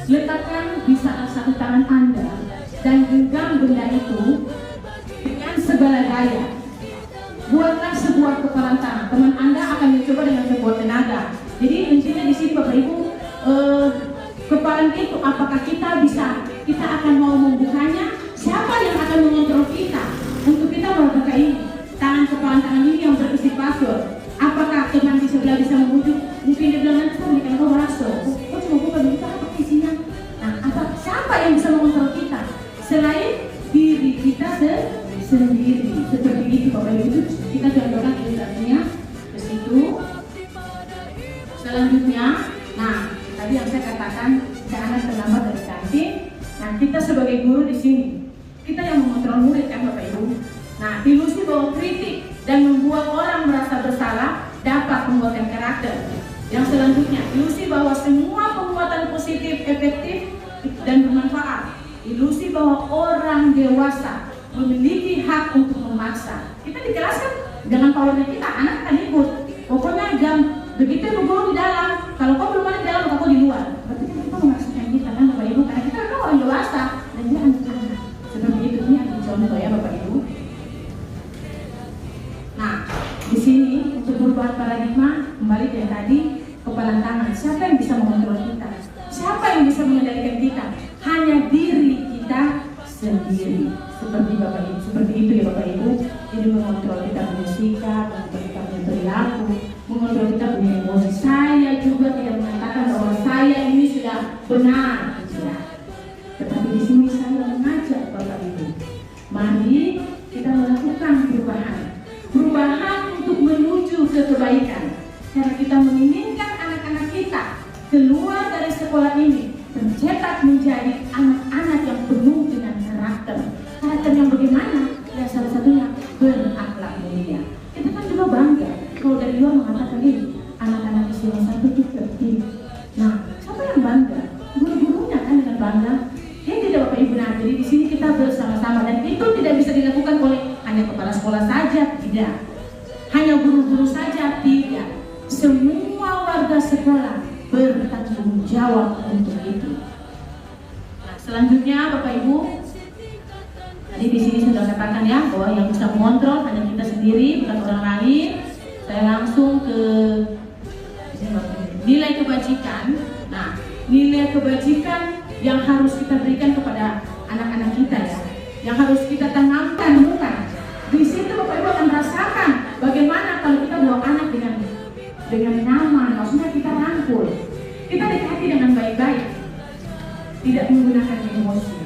Letakkan di salah satu tangan Anda dan genggam benda itu dengan segala daya. Buatlah sebuah kepalan tangan. Teman Anda akan mencoba dengan sekuat tenaga. Jadi intinya di sini Bapak Ibu, kepalan itu apakah kita akan mau membukanya? Siapa yang akan mengontrol kita untuk kita membuka ini? Kepalan tangan ini yang berisi password. Apakah teman di sebelah bisa membujuk? Mungkin dia bilang nanti saya berikan kau rasa. Kau cuma buka begitu apa isinya? Nah, siapa yang bisa mengontrol kita selain diri kita sendiri? Seperti itu Bapak Ibu, kita contohkan ilustrasinya ke situ. Selanjutnya, nah tadi yang saya katakan jangan terlambat dari kantin. Nah, kita sebagai guru di sini, kita yang mengontrol murid kan Bapak Ibu. Nah, ilusi bahwa kritik dan membuat orang merasa bersalah dapat membuatkan karakter. Yang selanjutnya, ilusi bahwa semua penguatan positif, efektif dan bermanfaat. Ilusi bahwa orang dewasa memiliki hak untuk memaksa. Kita di kelas kan dengan powernya kita, anak akan ikut. Pokoknya jam begitu guru di dalam. Kalau kau belum ada di dalam, kau di luar. Berarti kan kita memaksakan kita kan Bapak Ibu, karena kita kan orang dewasa dan dia anak-anak. Seperti itu, ini ada contoh ya Bapak Ibu. Nah, di sini untuk perubahan paradigma kembali dari tadi, kepalan tangan. Siapa yang bisa mengontrol kita? Siapa yang bisa mengendalikan kita? Hanya diri kita sendiri. Seperti Bapak Ibu, seperti itu ya Bapak Ibu. Jadi mengontrol kita punya sikap, mengontrol kita punya perilaku, mengontrol kita punya emosi. Saya juga tidak mengatakan bahwa saya ini sudah benar, tidak. Tetapi di sini saya mengajak Bapak Ibu, mari kita melakukan perubahan untuk menuju ke kebaikan. Karena kita menginginkan anak-anak kita keluar dari sekolah ini tercetak menjadi anak-anak yang penuh dengan karakter. Karakter yang bagaimana? Ya salah satunya berakhlak mulia. Kita kan juga bangga kalau dari luar mengatakan ini anak-anak Islam satu itu tertib. Nah, siapa yang bangga? Guru-gurunya kan dengan bangga. Ya tidak Bapak Ibu. Nah, jadi di sini kita bersama-sama dan itu tidak bisa dilakukan oleh hanya kepala sekolah saja, tidak. Hanya guru-guru saja, tidak. Semua warga sekolah bertanggung jawab untuk itu. Nah, selanjutnya Bapak Ibu, tadi di sini sudah katakan ya bahwa yang bisa mengontrol hanya kita sendiri, bukan orang lain. Saya langsung ke nilai kebajikan. Nah, nilai kebajikan yang harus kita berikan kepada anak-anak kita ya, yang harus kita tanamkan bukan. Di situ Bapak Ibu akan merasakan bagaimana kalau kita bawa anak dengan nyaman, maksudnya kita rangkul, kita dekati dengan baik-baik, tidak menggunakan emosi.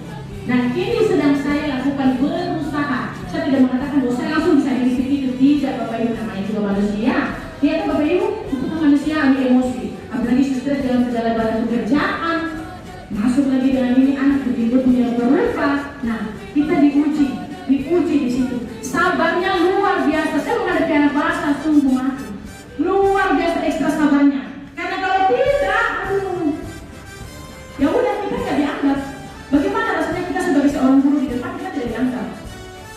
Nah, ini sedang saya lakukan berusaha. Saya tidak mengatakan bahwa saya langsung bisa dikasih itu, tidak Bapak Ibu, namanya juga manusia. Ya Bapak Ibu, itu manusia ambil emosi, apalagi stres dalam perjalanan pekerjaan, masuk lagi dengan ini anak begitu punya berupa. Nah, kita diuji di situ. Sabarnya luar biasa. Saya menghadapi anak bahasa sungguh mati. Luar biasa ekstra sabarnya. Karena kalau tidak, ya udah kita nggak dianggap. Bagaimana rasanya kita sebagai seorang guru di depan kita tidak dianggap?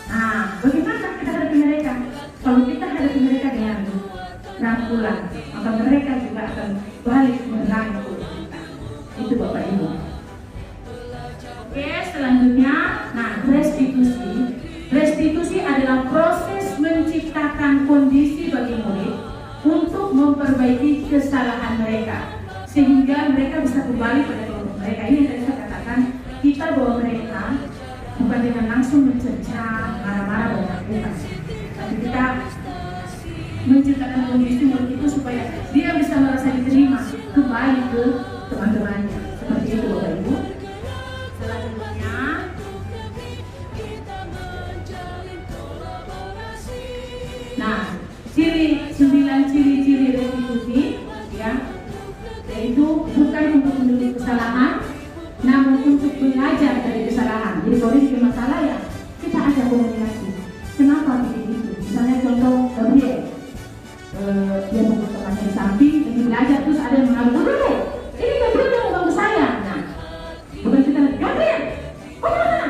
Nah, bagaimana kita hadapi mereka? Kalau kita hadapi mereka dengan rangkulan, maka mereka juga akan balik merangkul kita. Itu Bapak Ibu. Oke, selanjutnya, nah restitusi. Restitusi adalah proses menciptakan kondisi bagi murid untuk memperbaiki kesalahan mereka sehingga mereka bisa kembali pada kelompok mereka. Ini yang tadi saya katakan, kita bawa mereka bukan dengan langsung mencerca, marah-marah dan melakukan, tapi kita menciptakan kondisi murid itu supaya dia bisa merasa diterima kembali ke teman-temannya. Seperti itu Bapak Ibu. Selanjutnya, nah, 9 ciri-ciri restitusi ya, yaitu bukan untuk menulis kesalahan, namun untuk belajar dari kesalahan. Jadi kalau ini masalah ya, kita ada komunikasi. Kenapa begitu? Misalnya contoh Gabriel, dia pukul temannya di samping, lagi belajar terus ada yang mengaku dulu. Ini Gabriel yang mengganggu saya. Nah, bukan kita Gabriel, bagaimana?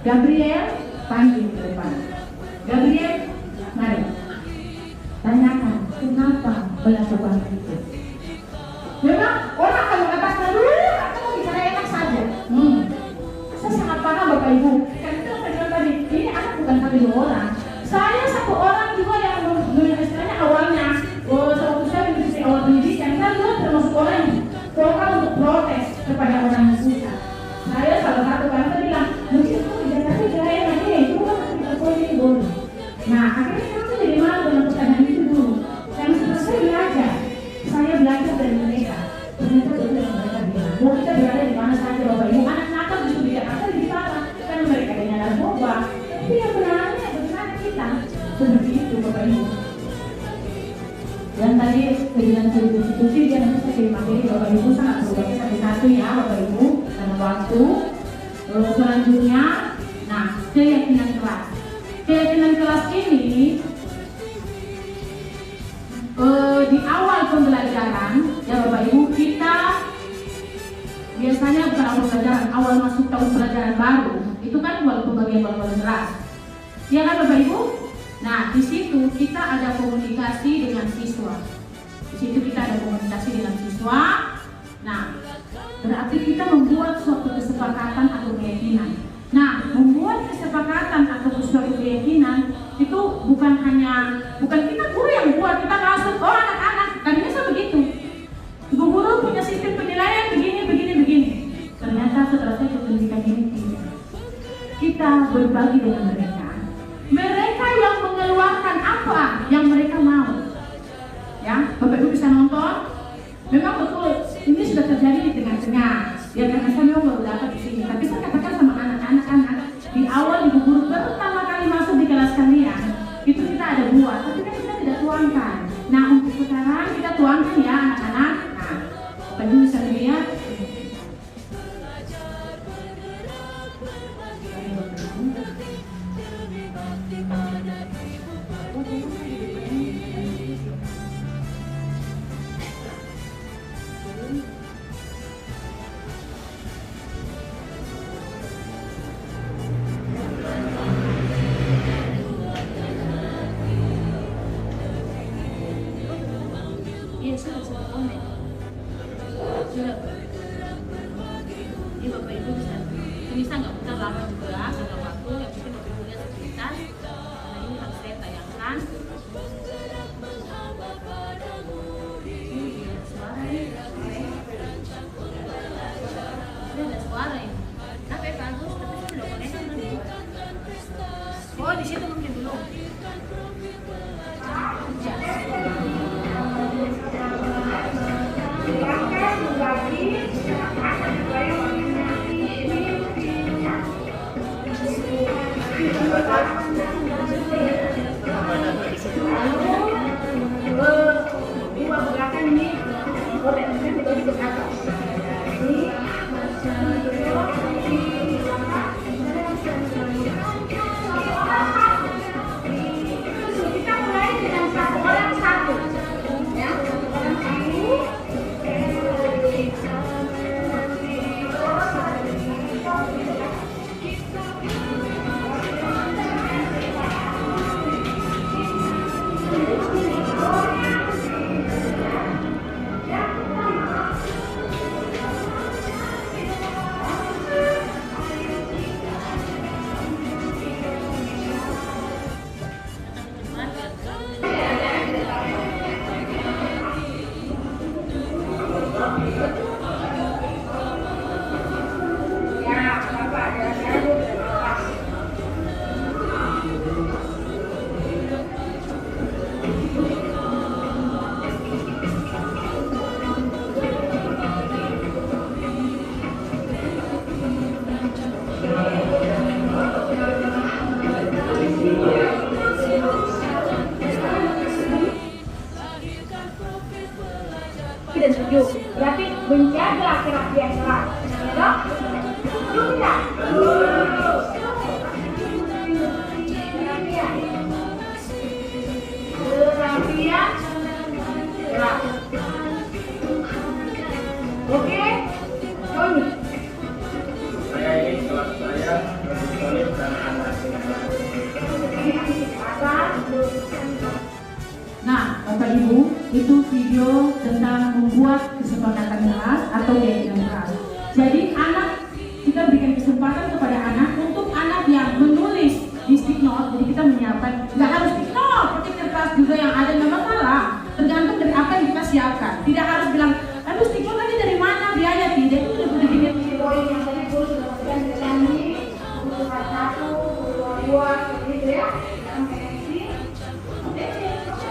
Gabriel panggil ke depan. melakukan itu. Memang orang akan mengatakan dulu, aku mau bicara enak saja. Saya sangat paham Bapak Ibu. Karena itu saya bilang tadi, ini anak bukan satu dua orang. Saya satu orang juga yang istilahnya awalnya, waktu saya mengikuti awal pendidikan, saya juga termasuk orang yang vokal untuk protes kepada orang yang susah. Saya salah satu karena saya bilang, mungkin kamu bicara bicara enak ini, itu kan kita boleh boleh. Nah akhirnya saya jadi malu dengan pertanyaan itu dulu. Dan setelah saya belajar dari mereka. Ternyata betul yang mereka bilang. Mau kita berada di mana saja Bapak Ibu, anak nakal justru di Jakarta lebih parah. Karena mereka dengan narkoba. Tapi yang benarnya bagaimana kita? Seperti itu Bapak Ibu. Dan tadi kebijakan institusi dia nanti saya kirim materi Bapak Ibu sangat perlu baca satu-satu ya Bapak Ibu karena waktu. Selanjutnya, nah keyakinan kelas. Keyakinan kelas ini di awal pembelajaran ya Bapak Ibu, kita biasanya bukan awal pembelajaran, awal masuk tahun pelajaran baru itu kan pembagian wal kelas ya kan Bapak Ibu. Nah di situ kita ada komunikasi dengan siswa, nah berarti kita membuat suatu kesepakatan atau keyakinan. Nah membuat kesepakatan atau suatu keyakinan itu bukan kita guru yang buat, kita langsung anak-anak dan biasa begitu. Ibu guru punya sistem penilaian begini. Ternyata setelah saya pendidikan ini kita berbagi dengan mereka. Mereka yang mengeluarkan apa yang mereka mau. Ya, Bapak Ibu bisa nonton. Memang betul ini sudah terjadi di tengah-tengah. Ya karena saya memang baru dapat di sini. Tapi saya katakan sama anak-anak di awal ibu guru pertama kali masuk di kelas kalian itu kita ada buat, tapi kan kita tidak tuangkan. Nah untuk sekarang kita tuangkan ya anak-anak. Nah, Bapak Ibu bisa lihat. Iya, sudah komen. Sudah. Ini Bapak Ibu bisa nggak putar lama juga karena waktu yang penting Bapak Ibu lihat sekitar. Nah ini harus saya tayangkan. Ini suara ini. Ini ada suara ini. Tapi bagus, tapi saya udah koneksi tadi. Oh di situ mungkin belum. Tidak setuju, berarti menjaga laki-laki yang keras, ya dok? Setuju tidak? Perhatian, keras. Oke, Tony. Saya ini kelas saya lebih solid dan anak. Nah, Bapak Ibu, itu video tentang membuat kesepakatan kelas atau keyakinan kelas. Jadi anak, kita berikan kesempatan kepada anak untuk anak yang menulis di stick note. Jadi kita menyiapkan, nggak harus stick note, keyakinan kelas juga yang ada, nggak masalah. Tergantung dari apa yang kita siapkan. Tidak harus bilang, aduh stick note tadi dari mana biaya, tidak, itu udah begini. Poin yang tadi guru sudah berikan janji untuk part 1, 2, gitu ya. Yang koneksi.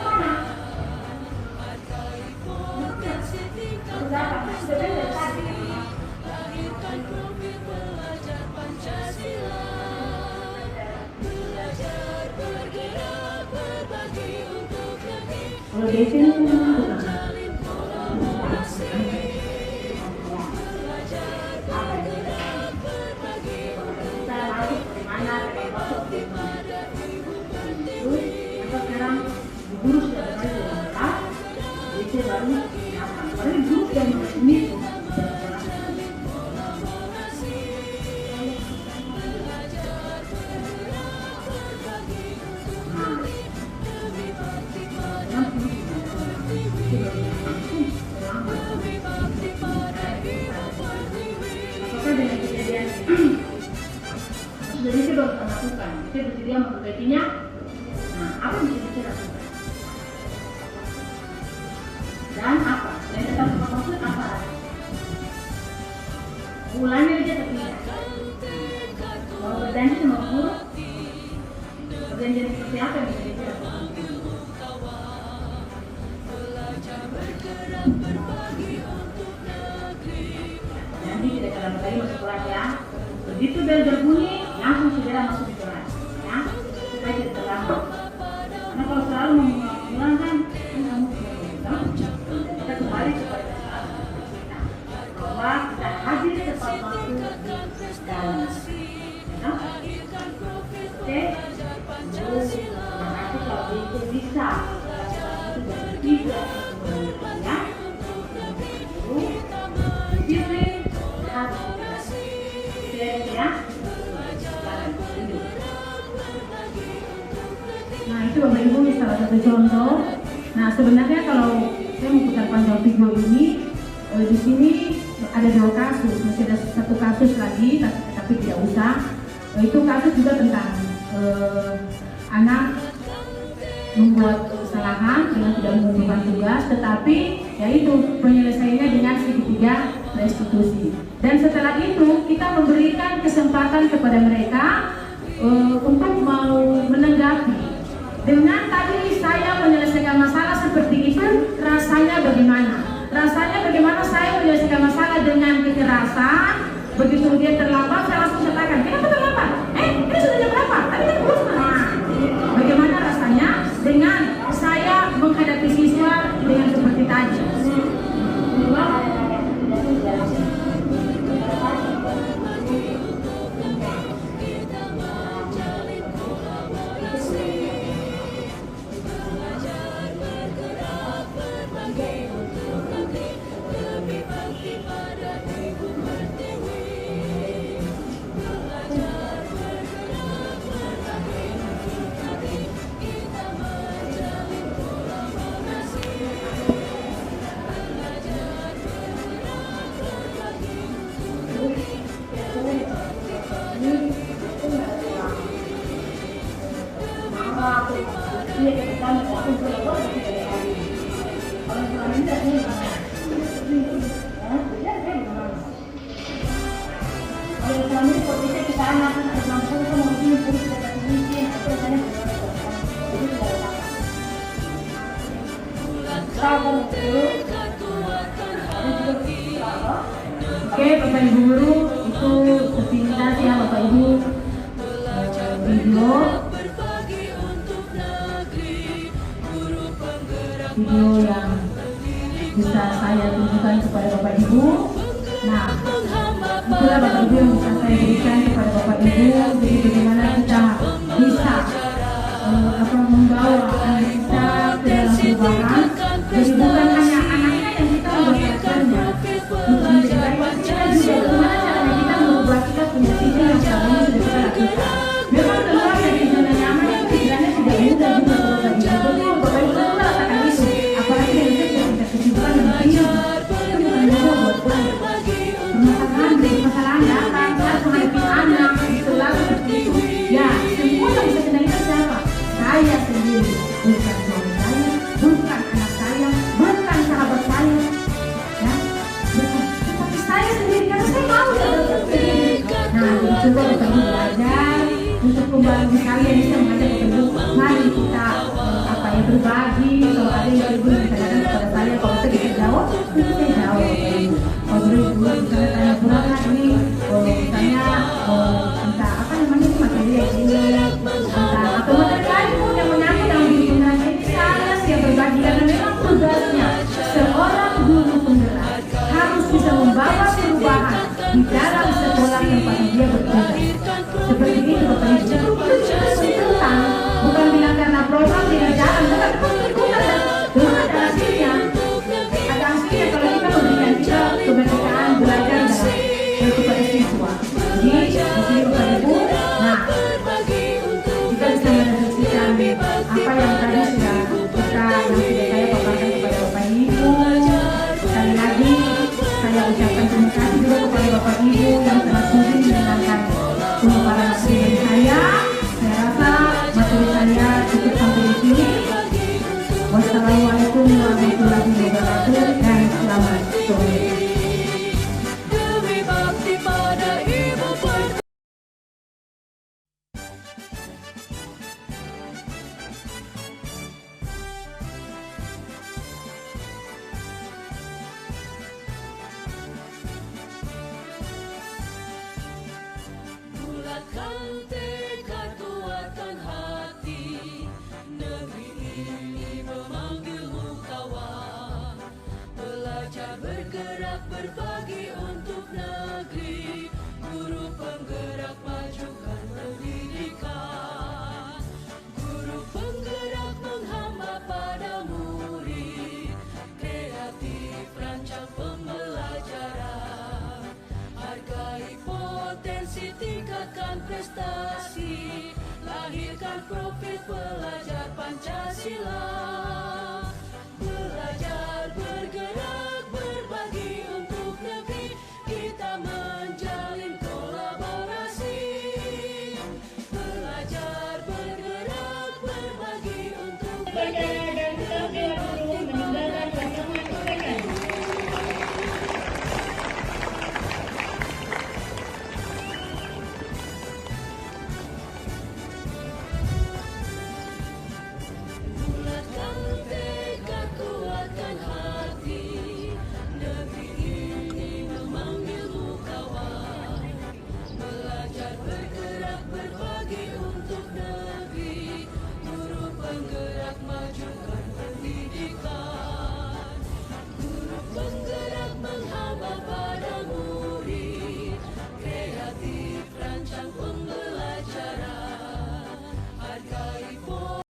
Mana? Sudah dari tadi. Lahirkan profil pelajar Pancasila. Belajar, bergerak, berbagi untuk negeri. Kalau desain itu Jalin kolaborasi. Belajar, bergerak, berbagi untuk Kita masuk dari mana? Dari masuk di pada ibu pertiwi. terus atau sekarang guru sudah berkali lengkap. Jadi baru apa? Baru guru sudah ini. Apakah dengan kejadian sudah itu baru kita lakukan, kita bersedia memperbaikinya. Nah, apa yang bisa kita lakukan? Dan apa? Dan tetap maksud apa? Ulangi aja tapi tidak. Mau berjanji sama guru, perjanjian seperti apa yang bisa kita lakukan? Nanti kita dalam lagi masuk kelas ya. Begitu bel berbunyi, langsung segera masuk di kelas, ya. Supaya tidak terlambat. Karena kalau selalu mengulang kan, nggak mungkin. Kita kembali kepada kelas. Bahwa kita hadir tepat waktu dan oke. Nanti kalau itu bisa, itu tidak ya. Disiplin ya. Nah itu Bapak Ibu salah satu contoh. Nah sebenarnya kalau saya memutar panjang video ini, di sini ada 2 kasus, masih ada 1 kasus lagi, tapi tidak usah. Itu kasus juga tentang anak membuat kesalahan dengan tidak mengumpulkan tugas, tetapi yaitu penyelesaiannya dengan segitiga restitusi. Dan setelah itu kita memberikan kesempatan kepada mereka untuk mau menanggapi. Dengan tadi saya menyelesaikan masalah seperti itu, rasanya bagaimana? Rasanya bagaimana saya menyelesaikan masalah dengan kekerasan? Begitu dia terlambat, saya langsung katakan, kenapa terlambat? Ini sudah jam berapa? Tadi kan bos bagaimana rasanya dengan saya menghadapi siswa dengan seperti tadi? Oke, Bapak Ibu guru, itu sepintas ya Bapak Ibu video yang bisa saya tunjukkan kepada Bapak Ibu. Nah, itulah Bapak Ibu yang bisa saya berikan kepada Bapak Ibu. Jadi bagaimana kita bisa membawa anak kita ke dalam perubahan. Jadi bukan hanya anaknya yang kita membesarkannya, bukan kita juga bagaimana caranya kita merubah kita punya ide yang selama ini sudah kita lakukan. Memang keluar dari zona nyaman itu istilahnya tidak mudah juga Bapak Ibu. Bapak Ibu rasakan itu, apalagi saya sendiri, bukan suami saya, bukan anak saya, bukan sahabat saya, ya, bukan, tapi saya sendiri karena saya mau sendiri. Nah, coba Bapak Ibu belajar untuk membantu kalian bisa mengajak Bapak Ibu, mari kita berbagi. Kalau ada yang Ibu ditanyakan kepada saya, kalau saya bisa jawab, itu saya jawab. Kalau Ibu misalnya tanya berapa ini, misalnya entah apa namanya itu materi yang ini, entah atau materi lain pun yang menyangkut dalam diri penggerak ini, saya sih yang berbagi karena memang tugasnya seorang guru penggerak harus bisa membawa perubahan di dalam sekolah tempat dia bertugas. Seperti ini Bapak Ibu, itu tentang bukan bilang karena program tidak jalan, dengan ada hasilnya. Ada hasilnya kalau kita memberikan kita kemerdekaan belajar dan kepada siswa. Jadi di sini Bapak Ibu, nah kita bisa merefleksikan apa yang tadi sudah saya paparkan kepada Bapak Ibu. Sekali lagi saya ucapkan terima kasih juga kepada Bapak Ibu yang telah sudi mendengarkan pemaparan materi saya. Saya rasa materi saya cukup sampai di sini. Wassalamualaikum warahmatullahi wabarakatuh dan selamat sore. Demi bakti pada Ibu Pertiwi. Bulatkan tekad, kuatkan hati, negeri ini memanggilmu kawan. Belajar bergerak berbagi untuk negeri, guru penggerak majukan pendidikan. Guru penggerak menghamba pada murid, kreatif rancang pembelajaran. Hargai potensi, tingkatkan prestasi, lahirkan profil pelajar Pancasila.